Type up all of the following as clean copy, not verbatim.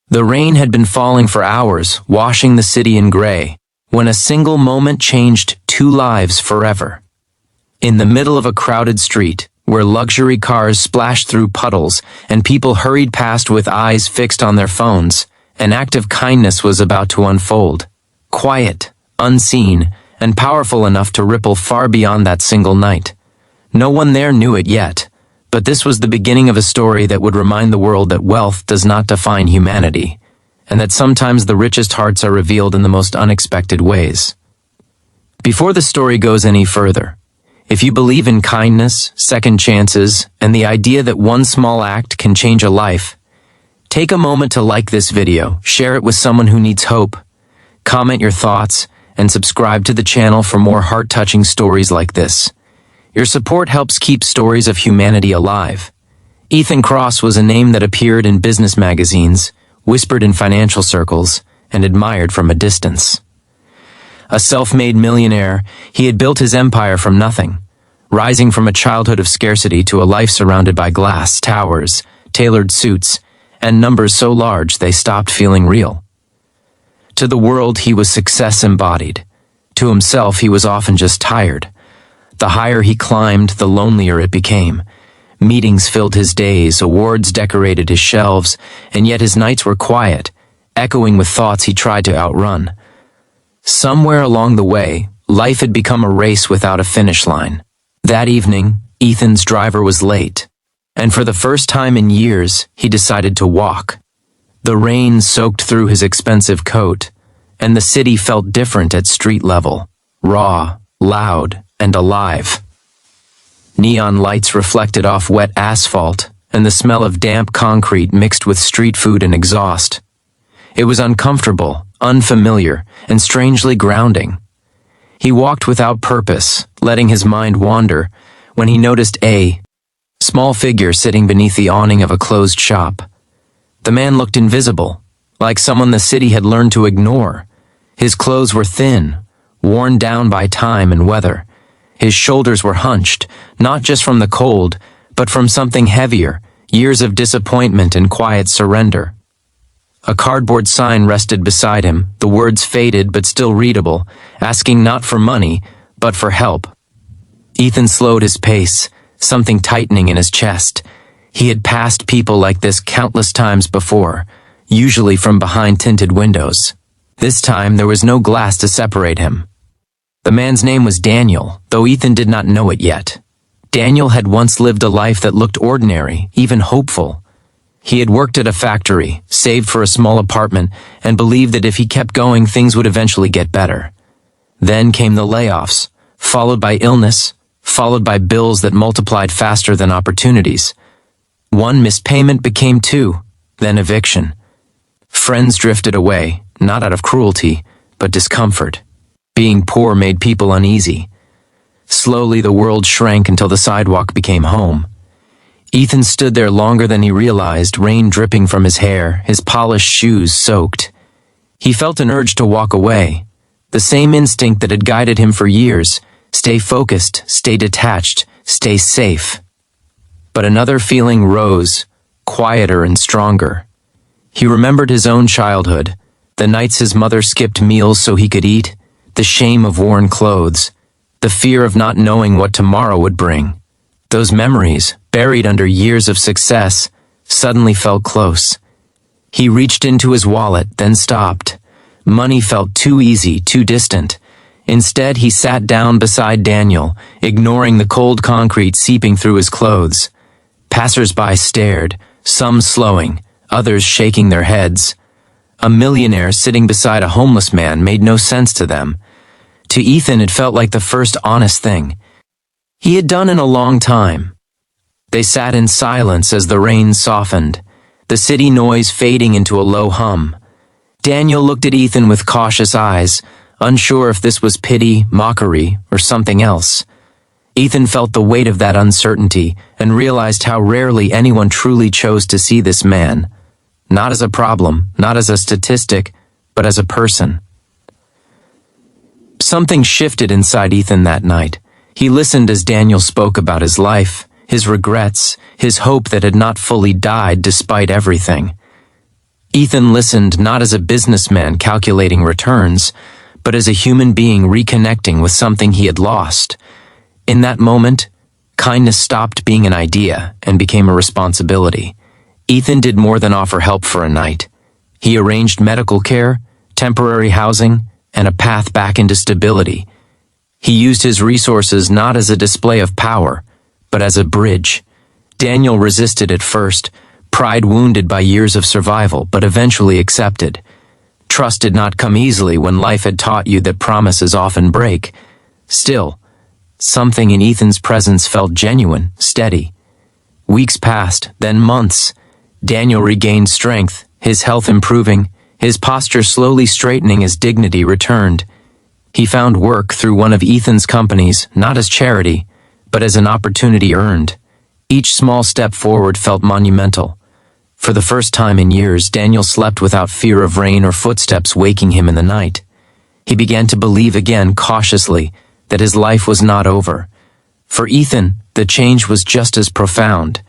The rain had been falling for hours, washing the city in gray, when a single moment changed 2 lives forever. In the middle of a crowded street, where luxury cars splashed through puddles and people hurried past with eyes fixed on their phones, an act of kindness was about to unfold. Quiet, unseen, and powerful enough to ripple far beyond that single night. No one there knew it yet, but this was the beginning of a story that would remind the world that wealth does not define humanity, and that sometimes the richest hearts are revealed in the most unexpected ways. Before the story goes any further, if you believe in kindness, second chances, and the idea that one small act can change a life, take a moment to like this video, share it with someone who needs hope, comment your thoughts, and subscribe to the channel for more heart-touching stories like this. Your support helps keep stories of humanity alive. Ethan Cross was a name that appeared in business magazines, whispered in financial circles, and admired from a distance. A self-made millionaire, he had built his empire from nothing, rising from a childhood of scarcity to a life surrounded by glass towers, tailored suits, and numbers so large they stopped feeling real. To the world, he was success embodied. To himself, he was often just tired. The higher he climbed, the lonelier it became. Meetings filled his days, awards decorated his shelves, and yet his nights were quiet, echoing with thoughts he tried to outrun. Somewhere along the way, life had become a race without a finish line. That evening, Ethan's driver was late, and for the first time in years, he decided to walk. The rain soaked through his expensive coat, and the city felt different at street level, raw, loud, and alive. Neon lights reflected off wet asphalt, and the smell of damp concrete mixed with street food and exhaust. It was uncomfortable, unfamiliar, and strangely grounding. He walked without purpose, letting his mind wander, when he noticed a small figure sitting beneath the awning of a closed shop. The man looked invisible, like someone the city had learned to ignore. His clothes were thin, worn down by time and weather. His shoulders were hunched, not just from the cold, but from something heavier, years of disappointment and quiet surrender. A cardboard sign rested beside him, the words faded but still readable, asking not for money, but for help. Ethan slowed his pace, something tightening in his chest. He had passed people like this countless times before, usually from behind tinted windows. This time there was no glass to separate him. The man's name was Daniel, though Ethan did not know it yet. Daniel had once lived a life that looked ordinary, even hopeful. He had worked at a factory, saved for a small apartment, and believed that if he kept going, things would eventually get better. Then came the layoffs, followed by illness, followed by bills that multiplied faster than opportunities. One missed payment became 2, then eviction. Friends drifted away, not out of cruelty, but discomfort. Being poor made people uneasy. Slowly the world shrank until the sidewalk became home. Ethan stood there longer than he realized, rain dripping from his hair, his polished shoes soaked. He felt an urge to walk away, the same instinct that had guided him for years: stay focused, stay detached, stay safe. But another feeling rose, quieter and stronger. He remembered his own childhood, the nights his mother skipped meals so he could eat, the shame of worn clothes, the fear of not knowing what tomorrow would bring. Those memories, buried under years of success, suddenly felt close. He reached into his wallet, then stopped. Money felt too easy, too distant. Instead, he sat down beside Daniel, ignoring the cold concrete seeping through his clothes. Passers-by stared, some slowing, others shaking their heads. A millionaire sitting beside a homeless man made no sense to them. To Ethan, it felt like the first honest thing he had done in a long time. They sat in silence as the rain softened, the city noise fading into a low hum. Daniel looked at Ethan with cautious eyes, unsure if this was pity, mockery, or something else. Ethan felt the weight of that uncertainty and realized how rarely anyone truly chose to see this man, not as a problem, not as a statistic, but as a person. Something shifted inside Ethan that night. He listened as Daniel spoke about his life, his regrets, his hope that had not fully died despite everything. Ethan listened not as a businessman calculating returns, but as a human being reconnecting with something he had lost. In that moment, kindness stopped being an idea and became a responsibility. Ethan did more than offer help for a night. He arranged medical care, temporary housing, and a path back into stability. He used his resources not as a display of power, but as a bridge. Daniel resisted at first, pride wounded by years of survival, but eventually accepted. Trust did not come easily when life had taught you that promises often break. Still, something in Ethan's presence felt genuine, steady. Weeks passed, then months. Daniel regained strength, his health improving, his posture slowly straightening as dignity returned. He found work through one of Ethan's companies, not as charity, but as an opportunity earned. Each small step forward felt monumental. For the first time in years, Daniel slept without fear of rain or footsteps waking him in the night. He began to believe again cautiously that his life was not over. For Ethan, the change was just as profound.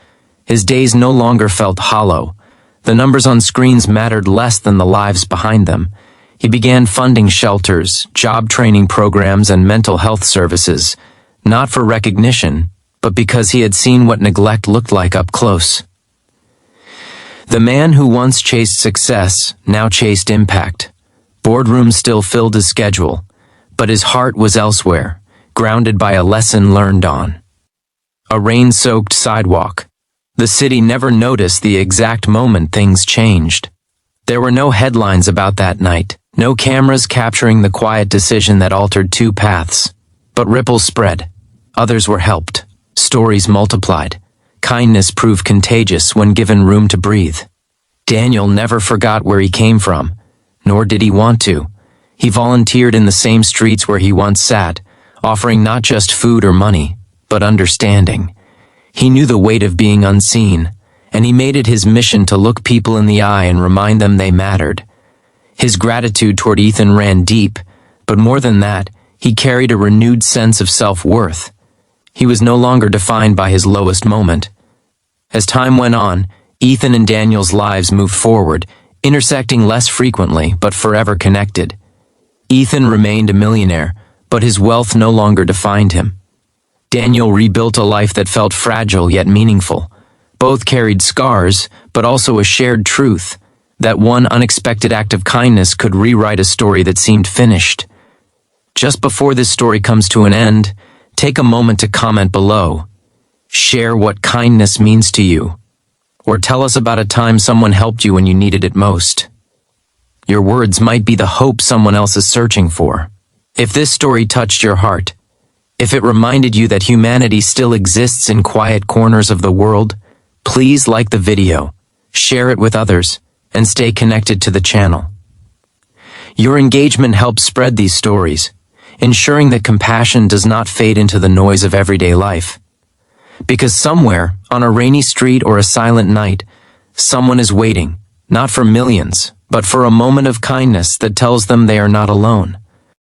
His days no longer felt hollow. The numbers on screens mattered less than the lives behind them. He began funding shelters, job training programs, and mental health services, not for recognition, but because he had seen what neglect looked like up close. The man who once chased success now chased impact. Boardrooms still filled his schedule, but his heart was elsewhere, grounded by a lesson learned on a rain-soaked sidewalk. The city never noticed the exact moment things changed. There were no headlines about that night, no cameras capturing the quiet decision that altered two paths. But ripples spread. Others were helped. Stories multiplied. Kindness proved contagious when given room to breathe. Daniel never forgot where he came from, nor did he want to. He volunteered in the same streets where he once sat, offering not just food or money, but understanding. He knew the weight of being unseen, and he made it his mission to look people in the eye and remind them they mattered. His gratitude toward Ethan ran deep, but more than that, he carried a renewed sense of self-worth. He was no longer defined by his lowest moment. As time went on, Ethan and Daniel's lives moved forward, intersecting less frequently but forever connected. Ethan remained a millionaire, but his wealth no longer defined him. Daniel rebuilt a life that felt fragile yet meaningful. Both carried scars, but also a shared truth, that one unexpected act of kindness could rewrite a story that seemed finished. Just before this story comes to an end, take a moment to comment below. Share what kindness means to you, or tell us about a time someone helped you when you needed it most. Your words might be the hope someone else is searching for. If this story touched your heart, if it reminded you that humanity still exists in quiet corners of the world, please like the video, share it with others, and stay connected to the channel. Your engagement helps spread these stories, ensuring that compassion does not fade into the noise of everyday life. Because somewhere, on a rainy street or a silent night, someone is waiting, not for millions, but for a moment of kindness that tells them they are not alone.